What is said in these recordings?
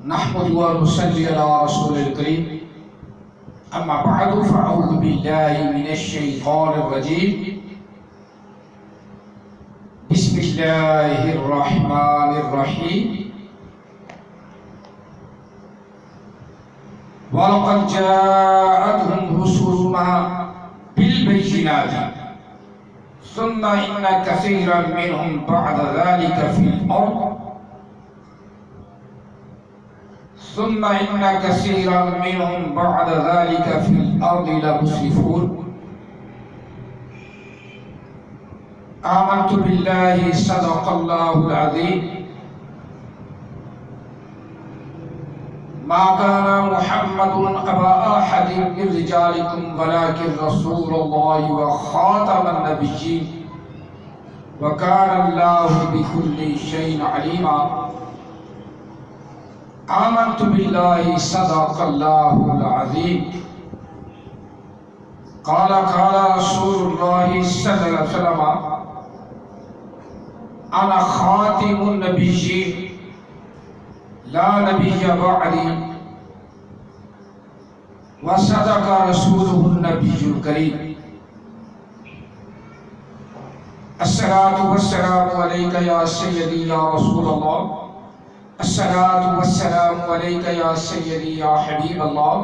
نحمد ونصلي على رسول الكريم أما بعد فأعوذ بالله من الشيطان الرجيم بسم الله الرحمن الرحيم وَلَقَدْ جَاءَتْهُمْ رُسُلُنَا بِالْبَيِّنَاتِ ثُمَّ إِنَّ كَثِيرًا مِّنْهُمْ بَعْدَ ذَلِكَ فِي الْأَرْضِ لَمُسْرِفُونَ آمنت بالله صدق الله العظيم ما كان محمد أبا أحد من رجالكم ولكن رسول الله وخاتم النبيين وكان الله بكل شيء عليما آمنت بالله صدق الله العظيم قال رسول الله صلى الله عليه وسلم أنا خاتم النبيين لا نبي بعدي وصدق رسوله النبي الكريم الصلاة والسلام عليك يا سيدي يا رسول الله الصلاة والسلام عليك يا سيدي يا حبيب الله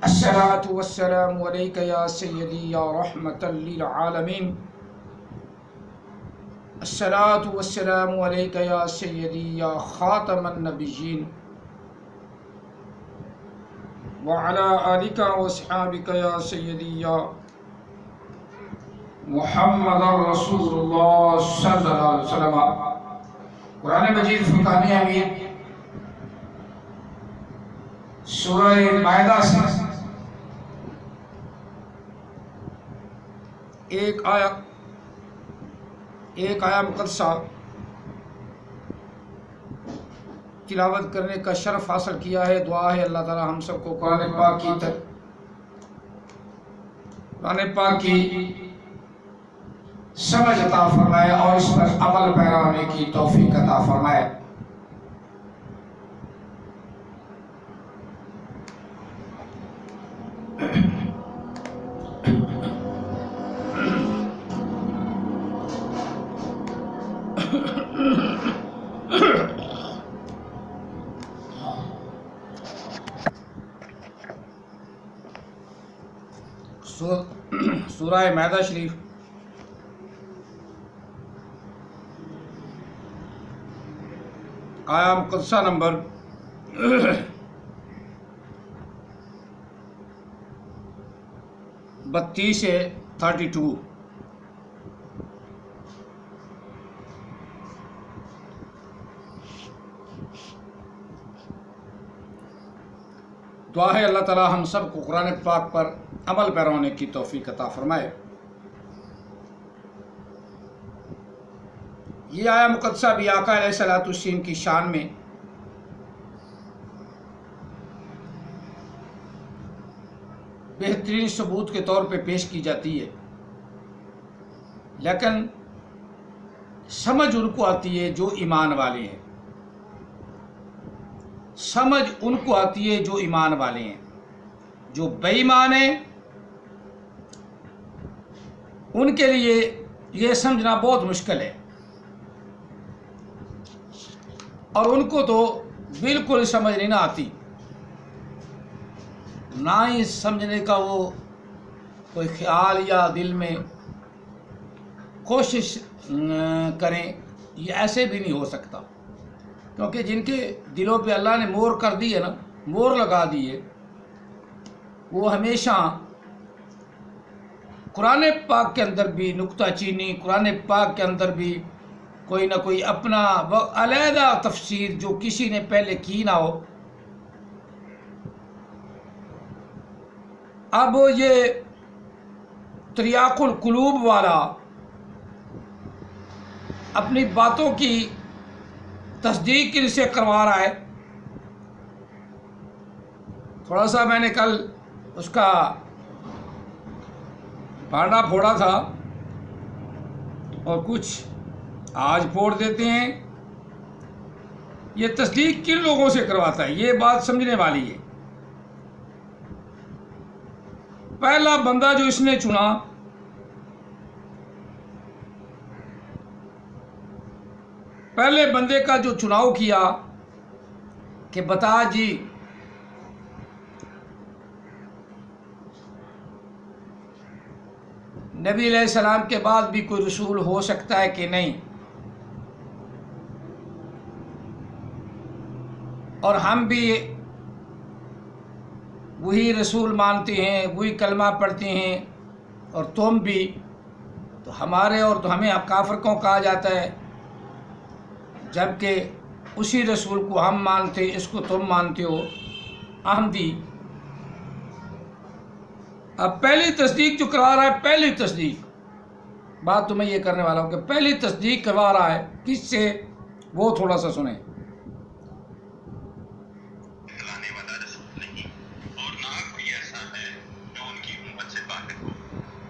الصلاة والسلام عليك يا سيدي يا رحمة للعالمين الصلاة والسلام عليك يا سيدي يا خاتم النبيين وعلى آلك وأصحابك يا سيدي يا محمد رسول الله صلى الله عليه وسلم قرآن مجید فرقان حمید سورہ مائدہ سے ایک آیا مقدسہ تلاوت کرنے کا شرف حاصل کیا ہے۔ دعا ہے اللہ تعالی ہم سب کو قرآن پاک کی سمجھ عطا فرمائے اور اس پر عمل پیرا ہونے کی توفیق عطا فرمائے۔ سورہ مائدہ شریف آیا مقدسہ نمبر 32 سے 32۔ دعا ہے اللہ تعالی ہم سب کو قرآن پاک پر عمل پیرا ہونے کی توفیق عطا فرمائے۔ یہ آیا مقدسہ بھی آقا علیہ الصلوۃ والسلام کی شان میں بہترین ثبوت کے طور پہ پیش کی جاتی ہے، لیکن سمجھ ان کو آتی ہے جو ایمان والے ہیں، سمجھ ان کو آتی ہے جو ایمان والے ہیں۔ جو بے ایمان ہیں ان کے لیے یہ سمجھنا بہت مشکل ہے، اور ان کو تو بالکل سمجھ نہیں آتی، نہ ہی سمجھنے کا وہ کوئی خیال یا دل میں کوشش کریں، یہ ایسے بھی نہیں ہو سکتا، کیونکہ جن کے دلوں پہ اللہ نے مہر کر دی ہے نا، مہر لگا دی ہے، وہ ہمیشہ قرآن پاک کے اندر بھی نکتہ چینی، قرآن پاک کے اندر بھی کوئی نہ کوئی اپنا علیحدہ تفسیر جو کسی نے پہلے کی نہ ہو۔ اب یہ تریاق القلوب والا اپنی باتوں کی تصدیق کن سے کروا رہا ہے؟ تھوڑا سا میں نے کل اس کا پانڈا پھوڑا تھا اور کچھ آج پھوڑ دیتے ہیں یہ تصدیق کن لوگوں سے کرواتا ہے؟ یہ بات سمجھنے والی ہے۔ پہلا بندہ جو اس نے چنا، پہلے بندے کا جو چناؤ کیا کہ بتا جی نبی علیہ السلام کے بعد بھی کوئی رسول ہو سکتا ہے کہ نہیں، اور ہم بھی وہی رسول مانتے ہیں، وہی کلمہ پڑھتے ہیں، اور تم بھی، تو ہمارے اور تو ہمیں کافر کیوں کہا جاتا ہے جبکہ اسی رسول کو ہم مانتے، اس کو تم مانتے ہو؟ احمدی۔ اب پہلی تصدیق جو کروا رہا ہے، پہلی تصدیق، بات تو میں یہ کرنے والا ہوں کہ پہلی تصدیق کروا رہا ہے کس سے، وہ تھوڑا سا سنیں۔ کھلانے والا رسول نہیں، اور نہ کوئی ایسا ہے جو ان کی امت سے باہر ہو،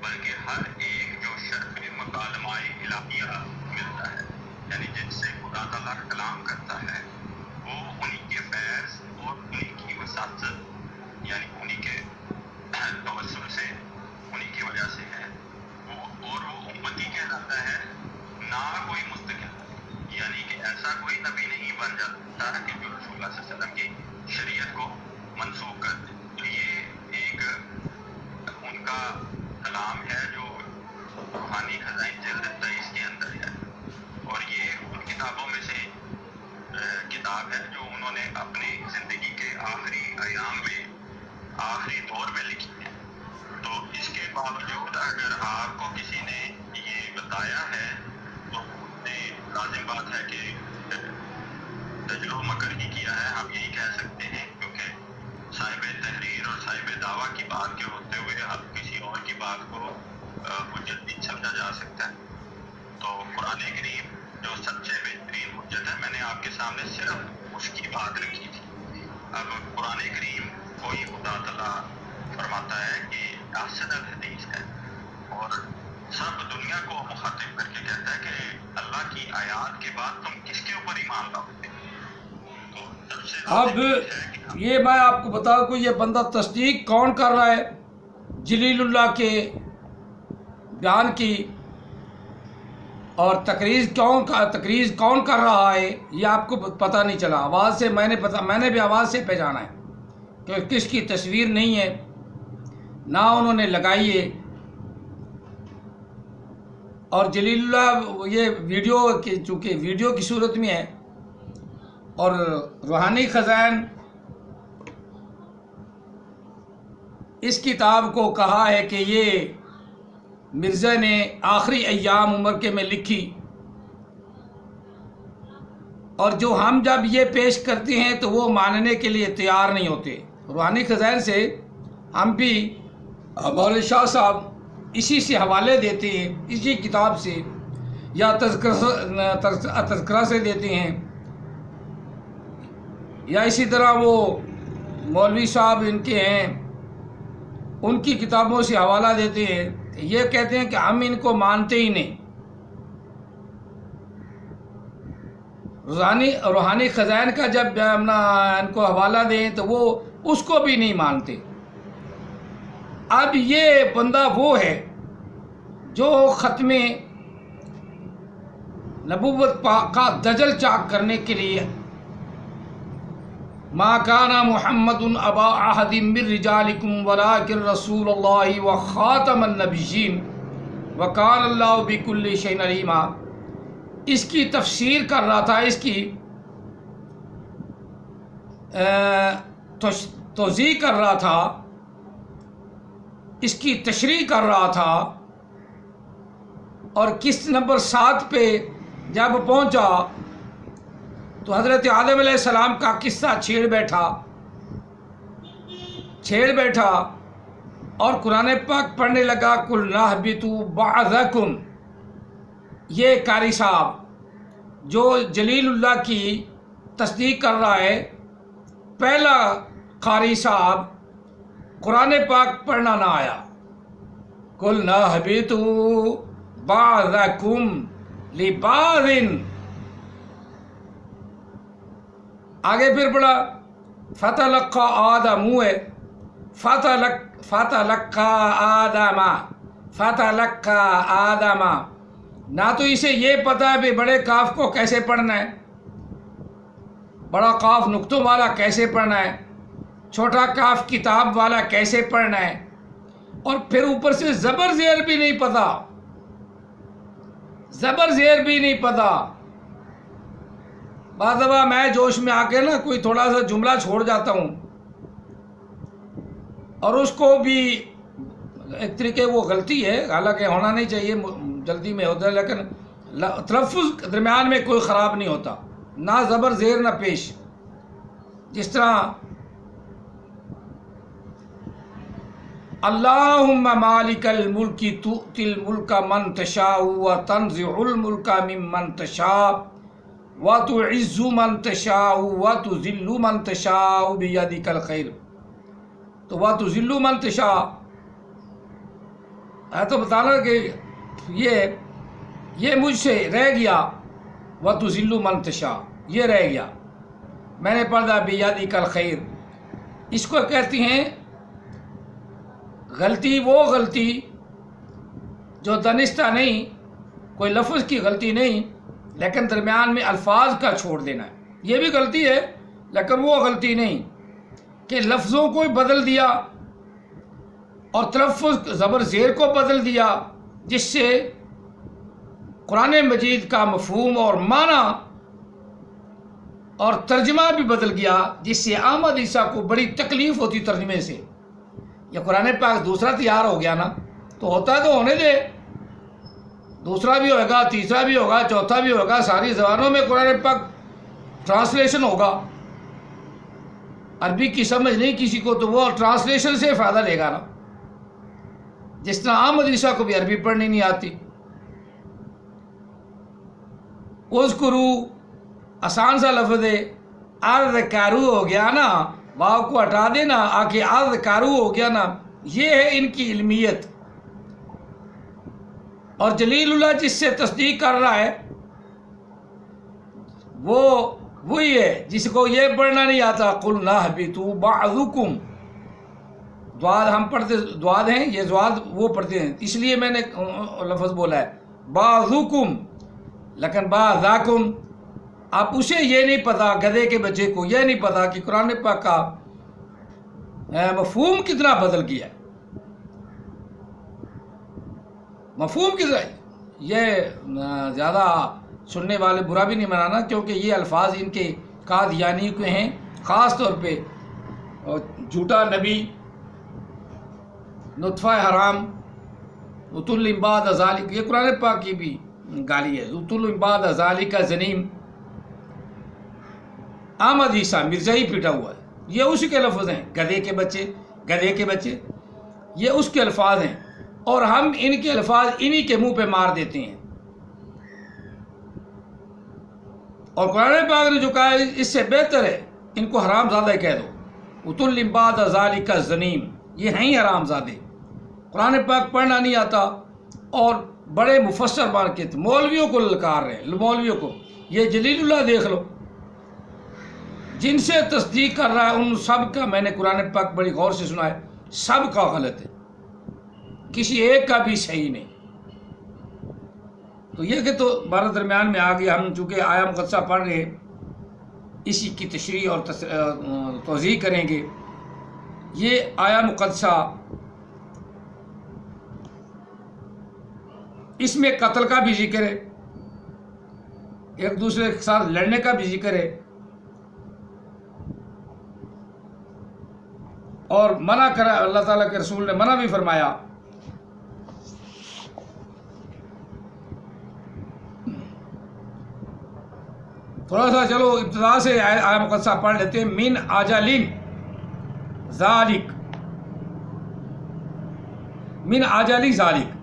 بلکہ ہر ایک جو شرف مکالمہ الہیہ ملتا ہے، یعنی جن سے خدا تعالیٰ کلام کرتا ہے، وہ انہی کے فیض اور انہی کی وساطت، یعنی انہی کے توسل سے، انہی کی وجہ سے ہے، اور وہ امتی کہلاتا ہے، نہ کوئی مستقل، یعنی کہ ایسا کوئی نبی نہیں بن جاتا کہ جو رسول اللہ صلی اللہ علیہ وسلم کی شریعت کو منسوخ کر دے۔ تو یہ ایک ان کا کلام ہے جو روحانی خزائن جلد 23 کے اندر ہے، اور یہ ان کتابوں میں سے کتاب ہے جو انہوں نے اپنی زندگی کے آخری ایام میں، آخری دور میں لکھی ہے۔ تو اس کے باوجود اگر آپ کو کسی نے یہ بتایا ہے تو لازم بات ہے کہ دجل و مکر ہی کیا ہے، ہم یہی کہہ سکتے ہیں، کیونکہ صاحب تحریر اور صاحب دعویٰ کی بات کے ہوتے ہوئے اب کسی اور کی بات کو حجت نہیں سمجھا جا سکتا ہے۔ تو قرآن کریم جو سب سے بہترین حجت ہے، میں نے آپ کے سامنے صرف اس کی بات رکھی تھی۔ اب قرآن کریم کوئی خدا تعالیٰ فرماتا ہے کہ احسن الحدیث ہے، اور سب دنیا کو مخاطب کر کے کہتا ہے کہ اللہ کی آیات کے بعد تم کس کے اوپر ایمان لاؤ گے؟ تو سب سے اب یہ میں آپ کو بتا دوں، یہ بندہ تصدیق کون کر رہا ہے جلیل اللہ کے بیان کی، اور تقریر کون کر رہا ہے یہ آپ کو پتہ نہیں چلا۔ آواز سے میں نے بھی آواز سے پہچانا ہے کہ کس کی تصویر نہیں ہے، نہ انہوں نے لگائی ہے، اور جلیل اللہ یہ ویڈیو چونکہ ویڈیو کی صورت میں ہے، اور روحانی خزائن اس کتاب کو کہا ہے کہ یہ مرزا نے آخری ایام عمر کے میں لکھی، اور جو ہم جب یہ پیش کرتے ہیں تو وہ ماننے کے لیے تیار نہیں ہوتے۔ روحانی خزائن سے ہم بھی، ہمارے شاہ صاحب اسی سے حوالے دیتے ہیں، اسی کتاب سے یا تذکرہ سے دیتے ہیں، یا اسی طرح وہ مولوی صاحب ان کے ہیں ان کی کتابوں سے حوالہ دیتے ہیں، یہ کہتے ہیں کہ ہم ان کو مانتے ہی نہیں۔ روحانی خزائن کا جب ہم ان کو حوالہ دیں تو وہ اس کو بھی نہیں مانتے۔ اب یہ بندہ وہ ہے جو ختم نبوت کا دجل چاک کرنے کے لیے ما کان محمد ابا احد من رجالکم ولکن رسول اللہ وخاتم النبیین وکان اللہ بکل شیء علیما، اس کی تفسیر کر رہا تھا، اس کی توضیح کر رہا تھا، اس کی تشریح کر رہا تھا، اور قسط نمبر 7 پہ جب پہنچا تو حضرت آدم علیہ السلام کا قصہ چھیڑ بیٹھا اور قرآن پاک پڑھنے لگا، قُلْ نَهْبِطُوا بَعْضَكُمْ۔ یہ قاری صاحب جو جلیل اللہ کی تصدیق کر رہا ہے، پہلا قاری صاحب قرآن پاک پڑھنا نہ آیا، قُلْ نَهْبِطُوا بَعْضَكُمْ لِبَعْضٍ، آگے پھر پڑھا فتلقى آدم ہے فتلقى آدم، نہ تو اسے یہ پتا ہے بھی بڑے کاف کو کیسے پڑھنا ہے، بڑا کاف نقطوں والا کیسے پڑھنا ہے، چھوٹا کاف کتاب والا کیسے پڑھنا ہے، اور پھر اوپر سے زبر زیر بھی نہیں پتا، زبر زیر بھی نہیں پتا۔ بعض دفعہ میں جوش میں آ کے نا کوئی تھوڑا سا جملہ چھوڑ جاتا ہوں، اور اس کو بھی ایک طریقے وہ غلطی ہے، حالانکہ ہونا نہیں چاہیے، جلدی میں ہوتا ہے، لیکن تلفظ درمیان میں کوئی خراب نہیں ہوتا، نہ زبر زیر نہ پیش۔ جس طرح اللہم مالک الملک تؤتی الملک من تشاء وتنزع الملک ممن تشاء وتعز من تشاء وتذل من تشاء بیدک الخیر، تو وتذل من تشاء ہے تو بتانا کہ یہ مجھ سے رہ گیا، وتذل من تشاء یہ رہ گیا، میں نے پڑھا بیدک الخیر۔ اس کو کہتی ہیں غلطی، وہ غلطی جو دانستہ نہیں، کوئی لفظ کی غلطی نہیں، لیکن درمیان میں الفاظ کا چھوڑ دینا ہے، یہ بھی غلطی ہے، لیکن وہ غلطی نہیں کہ لفظوں کو بدل دیا اور تلفظ زبر زیر کو بدل دیا، جس سے قرآن مجید کا مفہوم اور معنی اور ترجمہ بھی بدل گیا، جس سے عام حدیثہ کو بڑی تکلیف ہوتی ترجمے سے۔ یہ قرآن پاک دوسرا تیار ہو گیا نا، تو ہوتا ہے تو ہونے دے، دوسرا بھی ہوگا، تیسرا بھی ہوگا، چوتھا بھی ہوگا، ساری زبانوں میں قرآن پاک ٹرانسلیشن ہوگا۔ عربی کی سمجھ نہیں کسی کو تو وہ ٹرانسلیشن سے فائدہ لے گا نا، جس طرح عام حدیثہ کو بھی عربی پڑھنی نہیں آتی۔ اذکرو آسان سا لفظ ہے، اذکرو ہو گیا نا، واو کو ہٹا دینا، آکے اذکرو ہو گیا نا، یہ ہے ان کی علمیت۔ اور جلیل اللہ جس سے تصدیق کر رہا ہے وہ وہی ہے جس کو یہ پڑھنا نہیں آتا، قُلْ اهْبِطُوا بَعْضُكُمْ، دواد ہم پڑھتے، دواد ہیں یہ، دواد وہ پڑھتے ہیں، اس لیے میں نے لفظ بولا ہے بَعْضُكُمْ، لیکن بَعْضَكُمْ آپ اسے یہ نہیں پتا، گدھے کے بچے کو یہ نہیں پتا کہ قرآن پاک کا مفہوم کتنا بدل گیا ہے، مفہوم کتنا، یہ زیادہ سننے والے برا بھی نہیں منانا، کیونکہ یہ الفاظ ان کے قادیانی کے ہیں، خاص طور پہ جھوٹا نبی، نطفہ حرام، ذُوَالطُّولِ بَعْدَ ذَلِکَ، یہ قرآن پاک کی بھی گالی ہے، ذُوَالطُّولِ بَعْدَ ذَلِکَ زنیم، احمد عیسیٰ مرزا ہی پیٹا ہوا ہے، یہ اسی کے لفظ ہیں، گدھے کے بچے، گدھے کے بچے، یہ اس کے الفاظ ہیں، اور ہم ان کے الفاظ انہی کے منہ پہ مار دیتے ہیں۔ اور قرآن پاک نے جو کہا ہے اس سے بہتر ہے ان کو حرام زادہ کہہ دو، عُتُلٍ بَعْدَ ذَلِکَ زنیم، یہ ہیں ہی حرام زادے، قرآن پاک پڑھنا نہیں آتا، اور بڑے مفسر بن کے مولویوں کو للکار رہے ہیں، مولویوں کو، یہ جلیل اللہ دیکھ لو جن سے تصدیق کر رہا ہے، ان سب کا میں نے قرآن پاک بڑی غور سے سنا ہے، سب کا غلط ہے، کسی ایک کا بھی صحیح نہیں۔ تو یہ کہ تو بارہ درمیان میں آ گیا، ہم چونکہ آیا مقدسہ پڑھ رہے ہیں، اسی کی تشریح اور توضیح کریں گے۔ یہ آیا مقدسہ، اس میں قتل کا بھی ذکر ہے، ایک دوسرے کے ساتھ لڑنے کا بھی ذکر ہے، اور منع کرا، اللہ تعالیٰ کے رسول نے منع بھی فرمایا۔ تھوڑا سا چلو ابتدا سے آیا مقدسہ پڑھ لیتے ہیں۔ من اجل ذالک، من اجل ذالک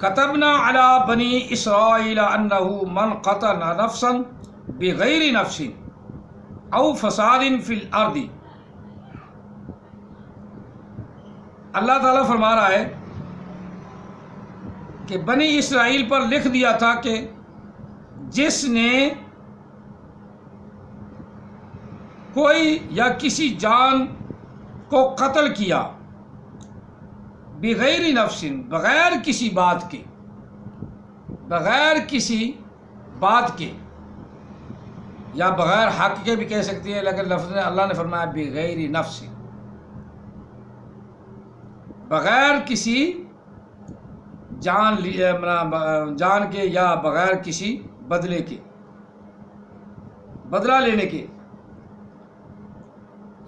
كتبنا على بني اسرائيل انه من قتل نفسا بغير نفس او فساد في الارض، اللہ تعالیٰ فرما رہا ہے کہ بنی اسرائیل پر لکھ دیا تھا کہ جس نے کوئی یا کسی جان کو قتل کیا بغیر نفس، بغیر کسی بات کے، بغیر کسی بات کے، یا بغیر حق کے بھی کہہ سکتی ہے، لیکن لفظ نے اللہ نے فرمایا بغیر نفس، بغیر کسی جان کے یا بغیر کسی بدلے کے، بدلہ لینے کے،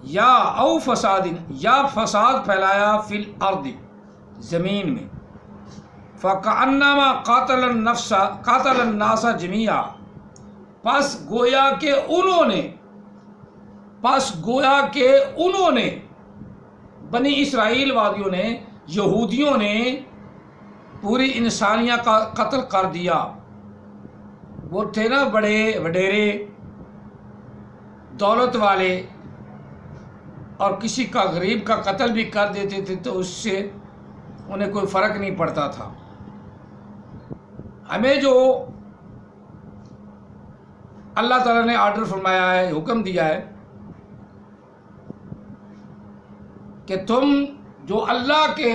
یا او فساد، یا فساد پھیلایا فی الارض، زمین میں، فکأنما قاتل الناس جميعا، پس گویا کہ انہوں نے بنی اسرائیل وادیوں نے، یہودیوں نے پوری انسانیہ کا قتل کر دیا۔ وہ تھے نا بڑے وڈیرے، دولت والے، اور کسی کا غریب کا قتل بھی کر دیتے تھے تو اس سے انہیں کوئی فرق نہیں پڑتا تھا۔ ہمیں جو اللہ تعالیٰ نے آرڈر فرمایا ہے، حکم دیا ہے کہ تم جو اللہ کے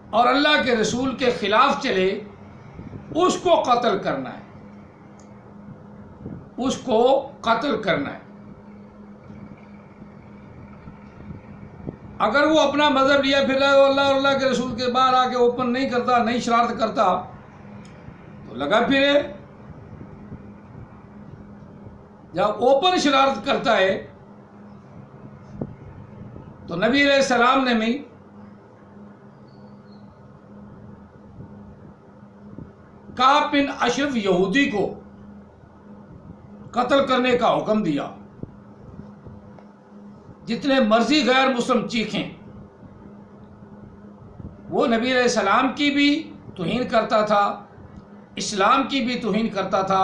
اور اللہ کے رسول کے خلاف چلے اس کو قتل کرنا ہے، اس کو قتل کرنا ہے۔ اگر وہ اپنا مذہب لیا پھر رہا ہے، اللہ اور اللہ کے رسول کے باہر آ کے اوپن نہیں کرتا، نہیں شرارت کرتا، تو لگا پھرے۔ جب اوپن شرارت کرتا ہے تو نبی علیہ السلام نے بھی کعب بن اشرف یہودی کو قتل کرنے کا حکم دیا۔ جتنے مرضی غیر مسلم چیخیں، وہ نبی علیہ السلام کی بھی توہین کرتا تھا، اسلام کی بھی توہین کرتا تھا،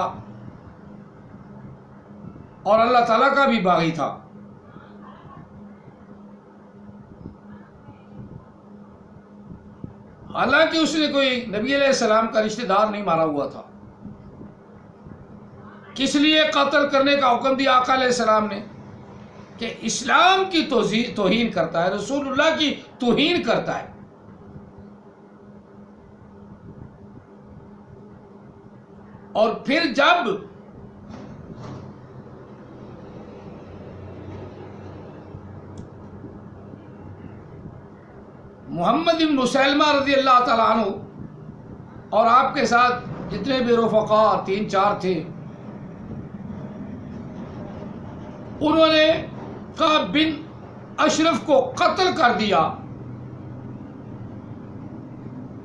اور اللہ تعالیٰ کا بھی باغی تھا۔ حالانکہ اس نے کوئی نبی علیہ السلام کا رشتہ دار نہیں مارا ہوا تھا۔ کس لیے قتل کرنے کا حکم دیا آقا علیہ السلام نے؟ کہ اسلام کی توہین کرتا ہے، رسول اللہ کی توہین کرتا ہے۔ اور پھر جب محمد بن مسلمہ رضی اللہ تعالیٰ عنہ اور آپ کے ساتھ جتنے بھی رفقا 3-4 تھے، انہوں نے کعب بن اشرف کو قتل کر دیا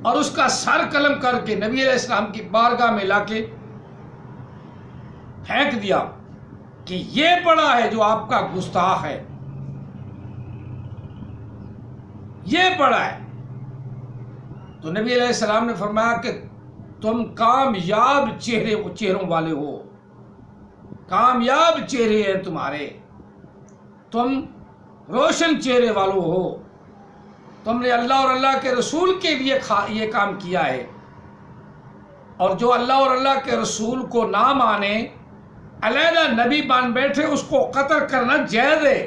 اور اس کا سر قلم کر کے نبی علیہ السلام کی بارگاہ میں لا کے پھینک دیا کہ یہ پڑا ہے جو آپ کا گستاخ ہے، یہ پڑا ہے۔ تو نبی علیہ السلام نے فرمایا کہ تم کامیاب چہروں والے ہو، کامیاب چہرے ہیں تمہارے، تم روشن چہرے والوں ہو، تم نے اللہ اور اللہ کے رسول کے لیے یہ کام کیا ہے، اور جو اللہ اور اللہ کے رسول کو نہ مانے، علیحدہ نبی بن بیٹھے، اس کو قتل کرنا جائز ہے۔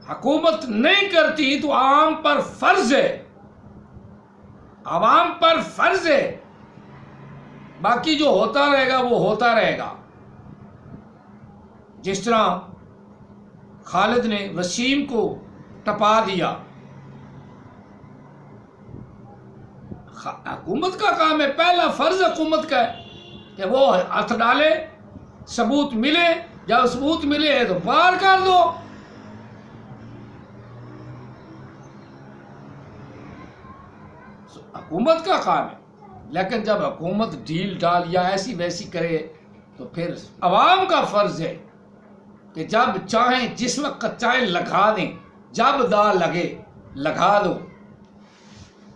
حکومت نہیں کرتی تو عوام پر فرض ہے، عوام پر فرض ہے، باقی جو ہوتا رہے گا وہ ہوتا رہے گا۔ جس طرح خالد نے وسیم کو ٹپا دیا، حکومت کا کام ہے، پہلا فرض حکومت کا ہے کہ وہ ہاتھ ڈالے، ثبوت ملے، جب ثبوت ملے تو پار کر دو۔ حکومت کا کام ہے، لیکن جب حکومت ڈھیل ڈال یا ایسی ویسی کرے تو پھر عوام کا فرض ہے کہ جب چاہیں جس وقت چاہیں لگا دیں، جب دا لگے لگا دو،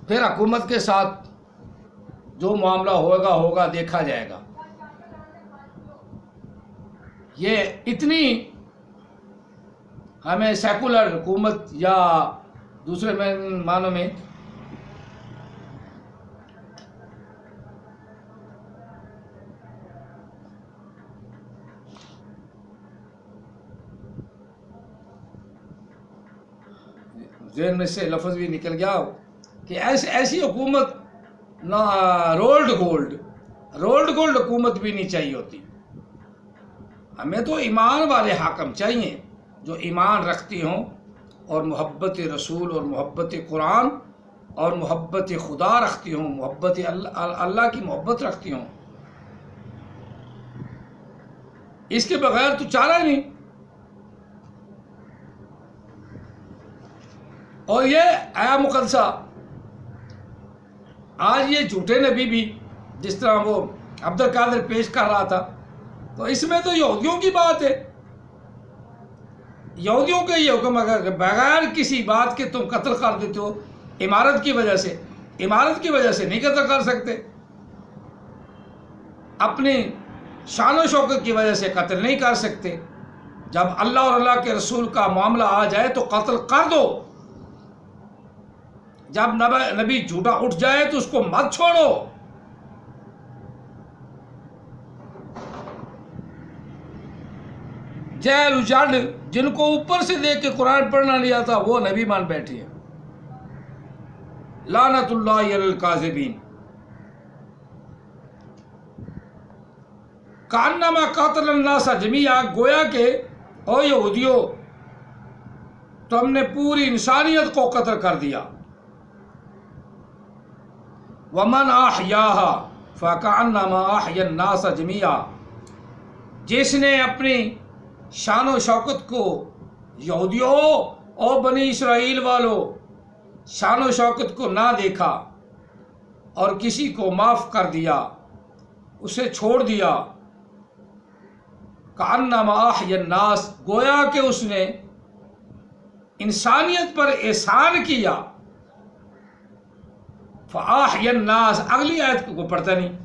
پھر حکومت کے ساتھ جو معاملہ ہوگا دیکھا جائے گا۔ یہ اتنی ہمیں سیکولر حکومت یا دوسرے معنوں میں ذہن میں سے لفظ بھی نکل گیا ہو کہ ایسی حکومت نہ رولڈ گولڈ حکومت بھی نہیں چاہیے ہوتی. ہمیں تو ایمان والے حاکم چاہیے جو ایمان رکھتی ہوں اور محبت رسول اور محبت قرآن اور محبت خدا رکھتی ہوں، محبت اللہ کی محبت رکھتی ہوں. اس کے بغیر تو چارہ نہیں. اور یہ آیا مقدسہ آج یہ جھوٹے نبی بھی جس طرح وہ عبد القادر پیش کر رہا تھا، تو اس میں تو یہودیوں کی بات ہے. یہودیوں کا یہ حکم اگر بغیر کسی بات کے تم قتل کر دیتے ہو، عمارت کی وجہ سے نہیں قتل کر سکتے، اپنی شان و شوکت کی وجہ سے قتل نہیں کر سکتے. جب اللہ اور اللہ کے رسول کا معاملہ آ جائے تو قتل کر دو. جب نبی جھوٹا اٹھ جائے تو اس کو مت چھوڑو. جیل اجاڑ جن کو اوپر سے دیکھ کے قرآن پڑھنا نہیں آتا وہ نبی مان بیٹھے ہیں. لعنت اللہ علی الکاذبین. کانما قاتل الناس جمیعا، گویا کہ او یہودیو تم نے پوری انسانیت کو قتل کر دیا. ومن احیاها فکانما احیا الناس جمیعا، جس نے اپنی شان و شوکت کو، یہودیو او بنی اسرائیل والو، شان و شوکت کو نہ دیکھا اور کسی کو معاف کر دیا، اسے چھوڑ دیا، کانما احیا الناس، گویا کہ اس نے انسانیت پر احسان کیا. فاحیا الناس، اگلی آیت کو پڑھتا نہیں،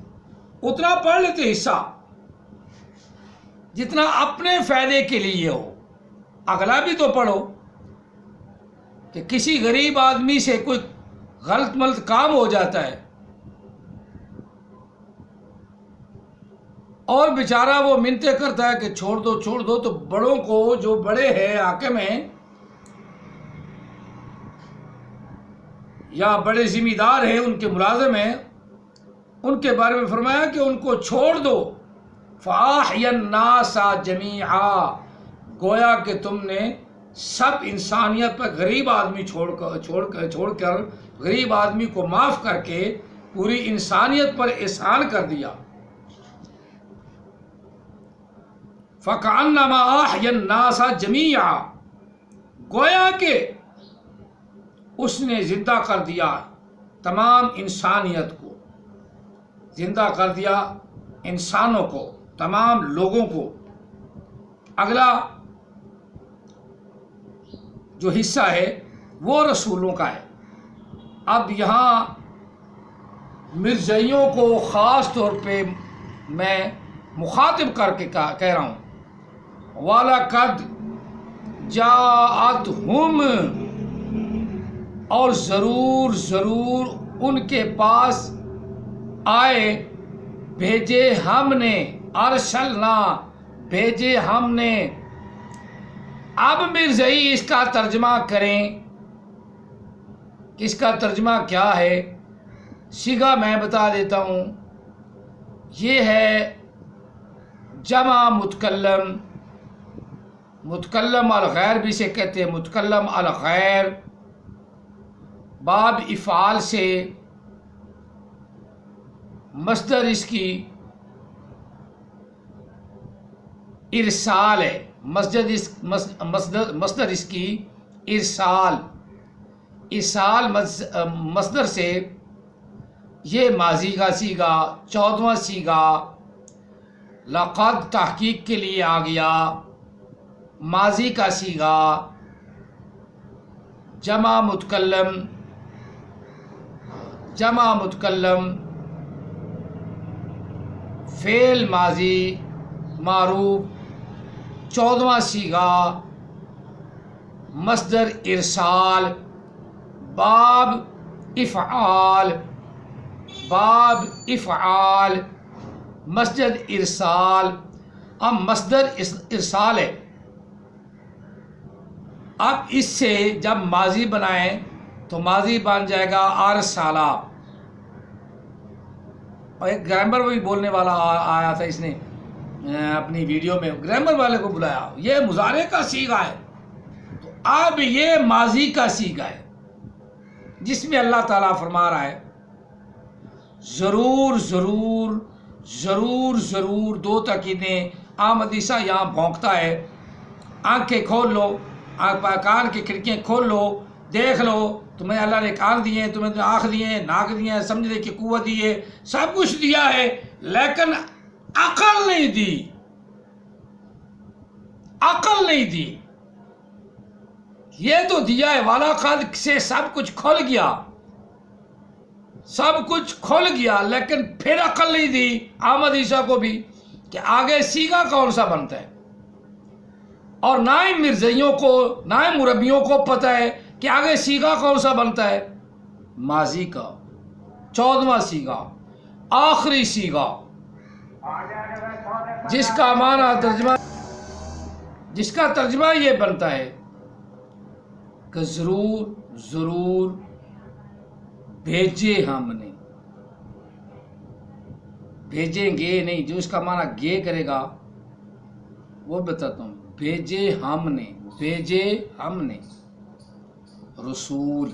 اتنا پڑھ لیتے حصہ جتنا اپنے فائدے کے لیے ہو. اگلا بھی تو پڑھو کہ کسی غریب آدمی سے کوئی غلط ملط کام ہو جاتا ہے اور بیچارہ وہ منتیں کرتا ہے کہ چھوڑ دو، تو بڑوں کو، جو بڑے ہیں حاکم ہیں یا بڑے ذمہ دار ہیں، ان کے ملازم ہیں، ان کے بارے میں فرمایا کہ ان کو چھوڑ دو. فاحیا الناس جمیعا، گویا کہ تم نے سب انسانیت پر غریب آدمی چھوڑ کر غریب آدمی کو معاف کر کے پوری انسانیت پر احسان کر دیا. فکانما احیا الناس جمیعا، گویا کہ اس نے زندہ کر دیا تمام انسانیت کو، زندہ کر دیا انسانوں کو، تمام لوگوں کو. اگلا جو حصہ ہے وہ رسولوں کا ہے. اب یہاں مرزائیوں کو خاص طور پہ میں مخاطب کر کے کہہ رہا ہوں. وَلَقَدْ جَاءَتْهُمْ، اور ضرور ان کے پاس آئے، بھیجے ہم نے، ارسلنا، بھیجے ہم نے. اب مرزائی اس کا ترجمہ کریں کہ اس کا ترجمہ کیا ہے. صیغہ میں بتا دیتا ہوں، یہ ہے جمع متکلم الغیر بھی سے کہتے ہیں، متکلم الغیر، باب افعال سے، مصدر اس کی ارسال ہے، مصدر اس کی ارسال مصدر سے. یہ ماضی کا صیغہ، 14واں صیغہ لقد تحقیق کے لیے آ گیا. ماضی کا صیغہ جمع متکلم فعل ماضی معروف، 14واں صیغہ مصدر ارسال، باب افعال مصدر ارسال. اب مصدر ارسال ہے، اب اس سے جب ماضی بنائیں تو ماضی بن جائے گا ارسالہ. اور ایک گرامر بھی بولنے والا آیا تھا، اس نے اپنی ویڈیو میں گرامر والے کو بلایا، یہ مضارع کا صیغہ ہے. تو اب یہ ماضی کا صیغہ ہے جس میں اللہ تعالیٰ فرما رہا ہے ضرور ضرور ضرور ضرور. دو تاکیدیں. آمدیسہ یہاں بھونکتا ہے. آنکھیں کھول لو، کان کی کھڑکیاں کھول لو، دیکھ لو. تمہیں اللہ نے کان دیے، تمہیں آنکھ دیے، ناک دیے، سمجھنے کی قوت دی ہے، سب کچھ دیا ہے، لیکن عقل نہیں دی. عقل نہیں دی. یہ تو دیا ہے والا قد سے سب کچھ کھل گیا، سب کچھ کھل گیا، لیکن پھر عقل نہیں دی احمد عیسیٰ کو بھی کہ آگے سیگا کون سا بنتا ہے. اور نہ ہی مرزائیوں کو، نہ ہی مربیوں کو پتہ ہے کہ آگے سیگا کون سا بنتا ہے. ماضی کا 14واں سیگا، آخری سیگا، جس کا معنی ترجمہ، جس کا ترجمہ یہ بنتا ہے کہ ضرور ضرور بھیجے ہم نے. بھیجیں گے نہیں، جو اس کا معنی گے کرے گا وہ بتاتا ہوں. بھیجے ہم نے، بھیجے ہم نے رسول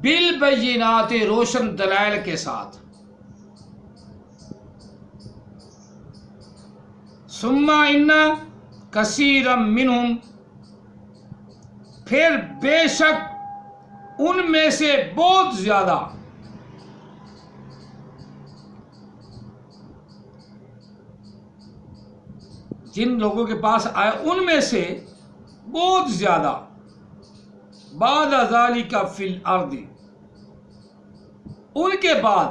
بالبینات، روشن دلائل کے ساتھ. ثم ان کثیرا منہم، پھر بے شک ان میں سے بہت زیادہ، جن لوگوں کے پاس آئے ان میں سے بہت زیادہ، بعد ذالک فی الارض، ان کے بعد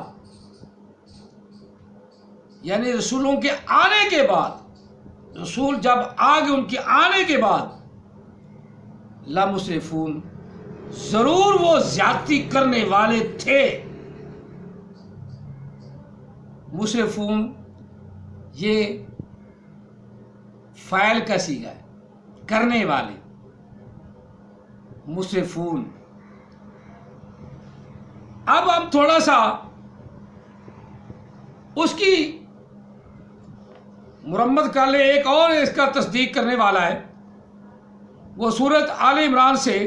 یعنی رسولوں کے آنے کے بعد، رسول جب آگے ان کے آنے کے بعد، لمسرفون، ضرور وہ زیادتی کرنے والے تھے. مسرفون یہ فاعل کا صیغہ ہے، کرنے والے. مسرفون. اب ہم تھوڑا سا اس کی مرمت کر لیں. ایک اور اس کا تصدیق کرنے والا ہے، وہ سورت آل عمران سے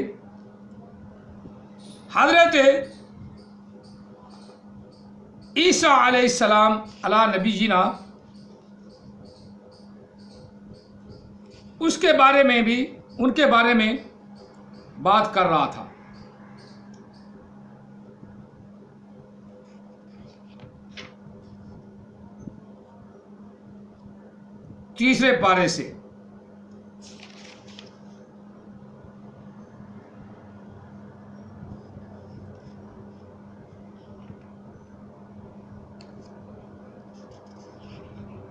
حضرت عیسیٰ علیہ السلام علی نبی جینا، اس کے بارے میں بھی، ان کے بارے میں بات کر رہا تھا. تیسرے پارے سے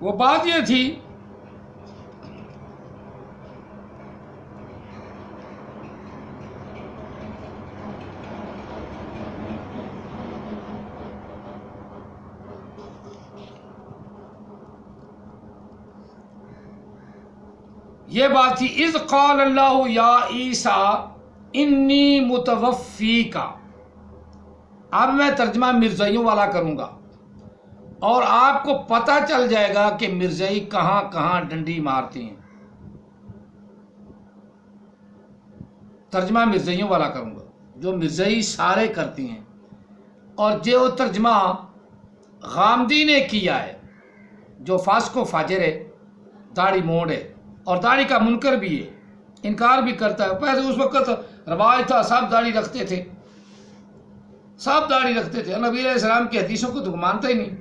وہ بات یہ تھی یہ بات تھی اذ قال اللہ یا عیسیٰ انی متوفیکا. اب میں ترجمہ مرزائیوں والا کروں گا اور آپ کو پتہ چل جائے گا کہ مرزائی کہاں کہاں ڈنڈی مارتے ہیں. ترجمہ مرزائیوں والا کروں گا جو مرزائی سارے کرتی ہیں، اور جو ترجمہ غامدی نے کیا ہے، جو فاسق و فاجر ہے، داڑھی موڑ ہے اور داڑھی کا منکر بھی ہے، انکار بھی کرتا ہے. پہلے اس وقت رواج تھا، سب داڑھی رکھتے تھے، سب داڑھی رکھتے تھے. نبی علیہ السلام کی حدیثوں کو تو مانتا ہی نہیں.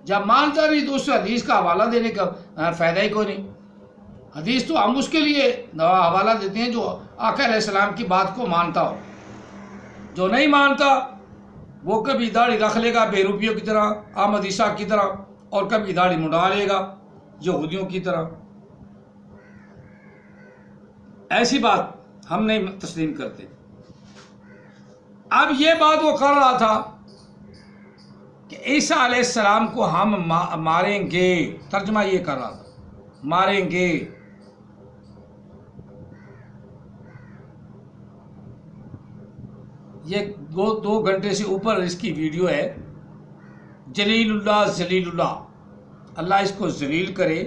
جب مانتا نہیں تو اس حدیث کا حوالہ دینے کا فائدہ ہی کوئی نہیں. حدیث تو ہم اس کے لیے حوالہ دیتے ہیں جو آقا علیہ السلام کی بات کو مانتا ہو. جو نہیں مانتا وہ کبھی داڑھی رکھ لے گا بے روپیوں کی طرح، احمد عیسیٰ کی طرح، اور کبھی داڑھی مڈا لے گا یہودیوں کی طرح. ایسی بات ہم نہیں تسلیم کرتے. اب یہ بات وہ کر رہا تھا کہ عیسیٰ علیہ السلام کو ہم ماریں گے، ترجمہ یہ کر رہا تھا. ماریں گے. یہ 2 گھنٹے سے اوپر اس کی ویڈیو ہے. جلیل اللہ ذلیل اللہ، اللہ اس کو ذلیل کرے،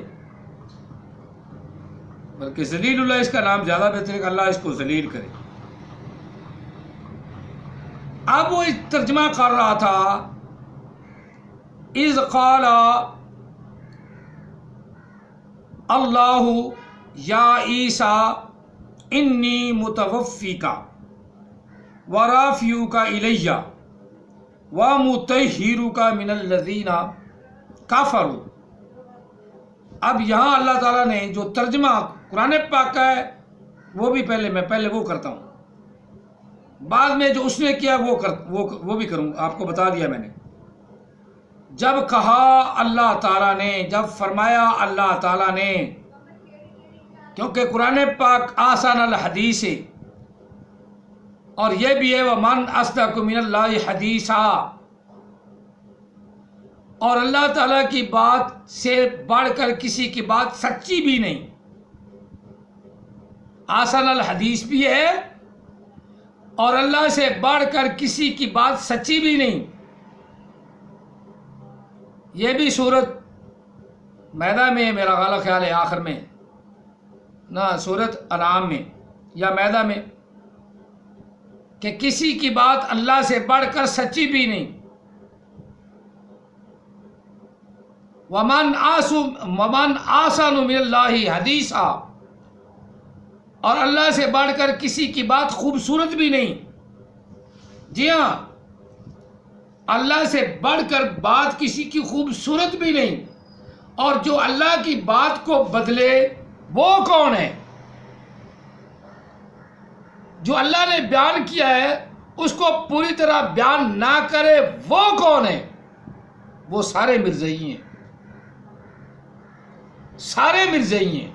بلکہ ذلیل اللہ اس کا نام زیادہ بہتر ہے کہ اللہ اس کو ذلیل کرے. اب وہ ترجمہ کر رہا تھا، اذ قال اللہ یا عیسیٰ انی متوفیک ورافعک الی ومطہرک من الذین کفروا. اب یہاں اللہ تعالیٰ نے جو ترجمہ قرآن پاک کا ہے وہ بھی پہلے وہ کرتا ہوں، بعد میں جو اس نے کیا وہ بھی کروں. آپ کو بتا دیا میں نے. جب کہا اللہ تعالیٰ نے، جب فرمایا اللہ تعالیٰ نے، کیونکہ قرآن پاک آسان الحدیث ہے، اور یہ بھی ہے وَمَنْ أَصْدَقُ مِنَ اللَّهِ حَدِيثًا، اور اللہ تعالیٰ کی بات سے بڑھ کر کسی کی بات سچی بھی نہیں. آسان الحدیث بھی ہے اور اللہ سے بڑھ کر کسی کی بات سچی بھی نہیں. یہ بھی سورت میدہ میں ہے، میرا غالب خیال ہے آخر میں، نہ سورت انعام میں یا میدہ میں، کہ کسی کی بات اللہ سے بڑھ کر سچی بھی نہیں. وَمَنْ أَحْسَنُ مِنَ اللَّهِ حَدِيثًا، اور اللہ سے بڑھ کر کسی کی بات خوبصورت بھی نہیں. جی ہاں، اللہ سے بڑھ کر بات کسی کی خوبصورت بھی نہیں. اور جو اللہ کی بات کو بدلے وہ کون ہے؟ جو اللہ نے بیان کیا ہے اس کو پوری طرح بیان نہ کرے وہ کون ہے؟ وہ سارے مرزائی ہیں، سارے مرزائی ہیں.